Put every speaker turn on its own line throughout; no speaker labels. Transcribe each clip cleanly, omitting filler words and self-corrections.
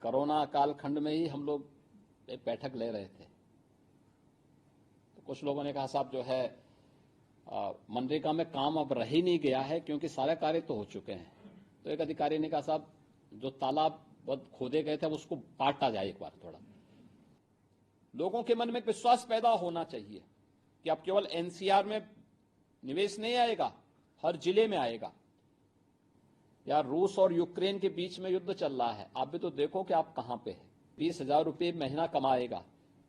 Corona कालखंड में ही हम लोग एक बैठक ले रहे थे, तो कुछ लोगों ने कहा साहब जो है मनरेगा में काम अब रह ही नहीं गया है क्योंकि सारे कार्य तो हो चुके हैं। तो एक अधिकारी ने कहा साहब जो तालाब खोदे गए थे उसको काटा जाए एक बार थोड़ा। लोगों के मन में विश्वास पैदा होना चाहिए कि अब केवल एनसीआर में निवेश नहीं आएगा, हर जिले में आएगा। यार रूस और यूक्रेन के बीच में युद्ध चल रहा है, आप भी तो देखो कि आप कहां पे है। 20,000 रुपये महीना कमाएगा,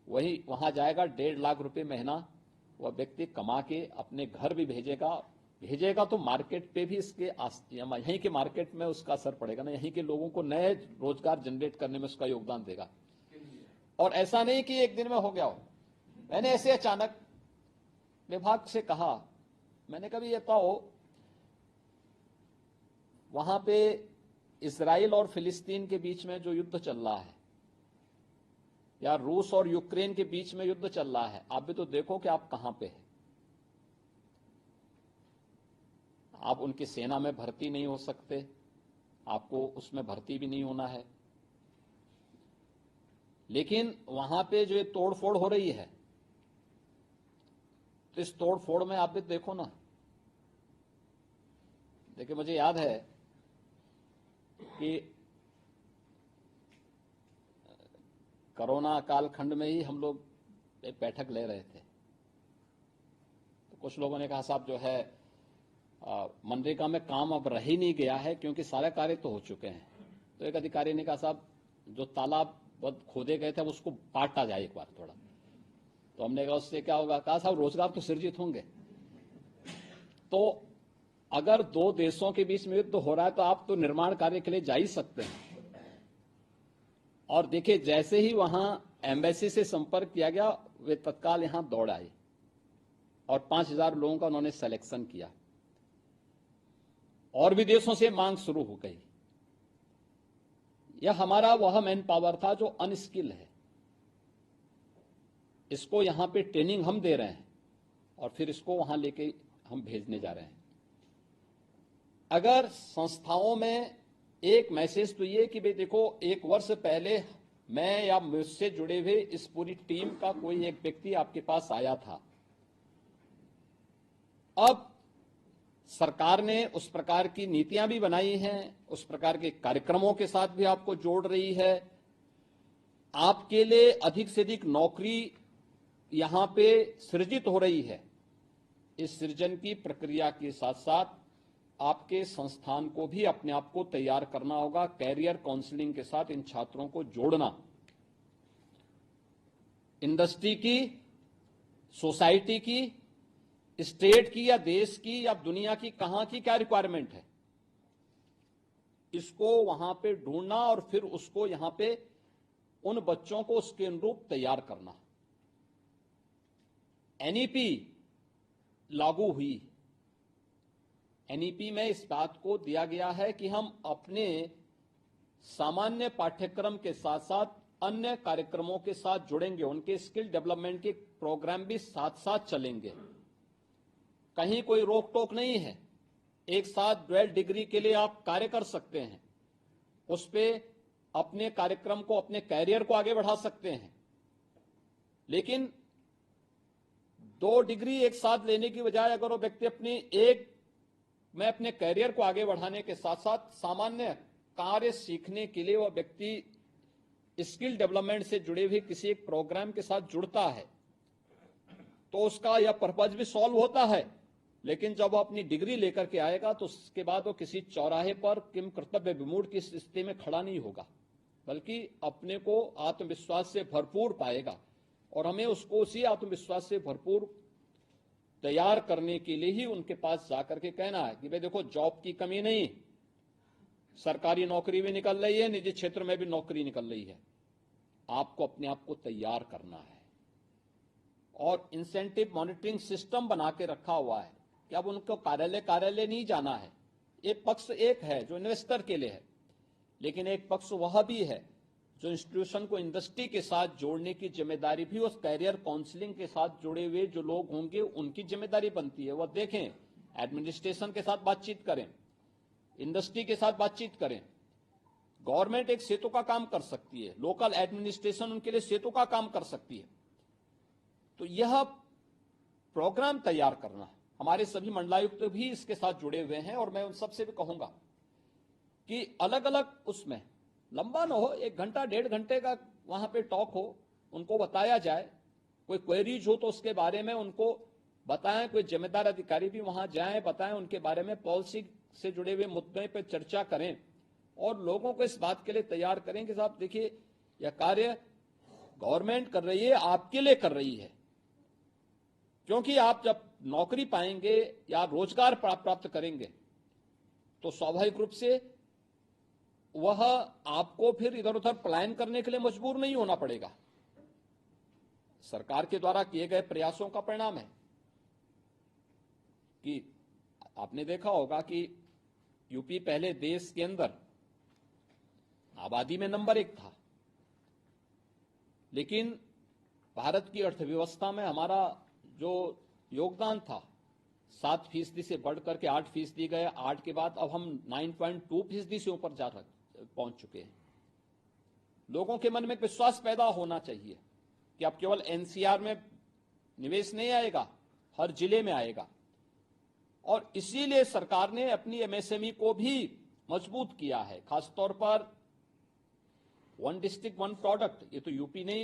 वही वहां जाएगा 1.5 लाख रुपए महीना वह व्यक्ति कमा के अपने घर भी भेजेगा तो मार्केट पे भी इसके यहीं के मार्केट में उसका असर पड़ेगा ना, यहीं के लोगों को नए रोजगार जनरेट करने में उसका योगदान देगा। और ऐसा नहीं कि एक दिन में हो गया हो। मैंने ऐसे अचानक विभाग से कहा, मैंने कभी ये कहो वहां पे इजराइल और फिलिस्तीन के बीच में जो युद्ध चल रहा है या रूस और यूक्रेन के बीच में युद्ध चल रहा है, आप भी तो देखो कि आप कहां पे है। आप उनकी सेना में भर्ती नहीं हो सकते, आपको उसमें भर्ती भी नहीं होना है, लेकिन वहां पे जो तोड़फोड़ हो रही है तो इस तोड़फोड़ में आप भी देखो ना। देखिए मुझे याद है कि कोरोना कालखंड में ही हम लोग एक बैठक ले रहे थे, तो कुछ लोगों ने कहा साहब जो है मनरेगा में काम अब रह ही नहीं गया है क्योंकि सारे कार्य तो हो चुके हैं। तो एक अधिकारी ने कहा साहब जो तालाब खोदे गए थे उसको काटा जाए एक बार थोड़ा। तो हमने कहा उससे क्या होगा? कहा साहब रोजगार तो सृजित होंगे। तो अगर दो देशों के बीच में युद्ध हो रहा है तो आप तो निर्माण कार्य के लिए जा ही सकते हैं। और देखिए जैसे ही वहां एम्बेसी से संपर्क किया गया वे तत्काल यहां दौड़ आए और 5,000 लोगों का उन्होंने सिलेक्शन किया। और भी देशों से मांग शुरू हो गई। यह हमारा वह मैन पावर था जो अनस्किल है, इसको यहां पे ट्रेनिंग हम दे रहे हैं और फिर इसको वहां लेके हम भेजने जा रहे हैं। अगर संस्थाओं में एक मैसेज तो ये कि भाई देखो, एक वर्ष पहले मैं या मुझसे जुड़े हुए इस पूरी टीम का कोई एक व्यक्ति आपके पास आया था। अब सरकार ने उस प्रकार की नीतियां भी बनाई हैं, उस प्रकार के कार्यक्रमों के साथ भी आपको जोड़ रही है। आपके लिए अधिक से अधिक नौकरी यहां पे सृजित हो रही है। इस सृजन की प्रक्रिया के साथ साथ आपके संस्थान को भी अपने आप को तैयार करना होगा, कैरियर काउंसलिंग के साथ इन छात्रों को जोड़ना। इंडस्ट्री की, सोसाइटी की, स्टेट की या देश की या दुनिया की कहां की क्या रिक्वायरमेंट है, इसको वहां पे ढूंढना और फिर उसको यहां पे उन बच्चों को उसके अनुरूप तैयार करना। एनईपी लागू हुई। एनईपी में इस बात को दिया गया है कि हम अपने सामान्य पाठ्यक्रम के साथ साथ अन्य कार्यक्रमों के साथ जुड़ेंगे, उनके स्किल डेवलपमेंट के प्रोग्राम भी साथ साथ चलेंगे। कहीं कोई रोक टोक नहीं है। एक साथ ड्वेल डिग्री के लिए आप कार्य कर सकते हैं, उस पे अपने कार्यक्रम को, अपने कैरियर को आगे बढ़ा सकते हैं। लेकिन 2 डिग्री एक साथ लेने की बजाय अगर वो व्यक्ति अपने कैरियर को आगे बढ़ाने के साथ साथ सामान्य कार्य सीखने के लिए वह व्यक्ति स्किल डेवलपमेंट से जुड़े हुए किसी एक प्रोग्राम के साथ जुड़ता है तो उसका यह पर्पज भी सॉल्व होता है। लेकिन जब वो अपनी डिग्री लेकर के आएगा तो उसके बाद वो किसी चौराहे पर किम कर्तव्य विमूढ़ की स्थिति में खड़ा नहीं होगा, बल्कि अपने को आत्मविश्वास से भरपूर पाएगा। और हमें उसको उसी आत्मविश्वास से भरपूर तैयार करने के लिए ही उनके पास जाकर के कहना है कि भाई देखो, जॉब की कमी नहीं, सरकारी नौकरी भी निकल रही है, निजी क्षेत्र में भी नौकरी निकल रही है, आपको अपने आप को तैयार करना है। और इंसेंटिव मॉनिटरिंग सिस्टम बना के रखा हुआ है कि अब उनको कार्यालय नहीं जाना है। एक पक्ष एक है जो इन्वेस्टर के लिए है, लेकिन एक पक्ष वह भी है जो इंस्टीट्यूशन को इंडस्ट्री के साथ जोड़ने की जिम्मेदारी भी उस कैरियर काउंसलिंग के साथ जुड़े हुए जो लोग होंगे उनकी जिम्मेदारी बनती है। वह देखें, एडमिनिस्ट्रेशन के साथ बातचीत करें, इंडस्ट्री के साथ बातचीत करें, गवर्नमेंट एक सेतु का काम कर सकती है, लोकल एडमिनिस्ट्रेशन उनके लिए सेतु का काम कर सकती है। तो यह प्रोग्राम तैयार करना, हमारे सभी मंडलायुक्त भी इसके साथ जुड़े हुए हैं और मैं उन सबसे भी कहूंगा कि अलग अलग उसमें लंबा ना हो, 1 घंटा 1.5 घंटे का वहां पे टॉक हो, उनको बताया जाए, कोई क्वेरीज हो तो उसके बारे में उनको बताएं, कोई जिम्मेदार अधिकारी भी वहां जाएं, बताएं, उनके बारे में पॉलिसी से जुड़े हुए मुद्दे पर चर्चा करें और लोगों को इस बात के लिए तैयार करें कि साहब देखिए यह कार्य गवर्नमेंट कर रही है, आपके लिए कर रही है, क्योंकि आप जब नौकरी पाएंगे या रोजगार प्राप्त करेंगे तो स्वाभाविक रूप से वह आपको फिर इधर उधर पलायन करने के लिए मजबूर नहीं होना पड़ेगा। सरकार के द्वारा किए गए प्रयासों का परिणाम है कि आपने देखा होगा कि यूपी पहले देश के अंदर आबादी में नंबर 1 था, लेकिन भारत की अर्थव्यवस्था में हमारा जो योगदान था 7% से बढ़कर के 8% गए। 8 के बाद अब हम 9.2% से ऊपर पहुंच चुके हैं। लोगों के मन में विश्वास पैदा होना चाहिए कि अब केवल एनसीआर में निवेश नहीं आएगा, हर जिले में आएगा और इसीलिए सरकार ने अपनी एमएसएमई को भी मजबूत किया है, खासतौर पर 1 डिस्ट्रिक्ट 1 प्रोडक्ट। ये तो यूपी नहीं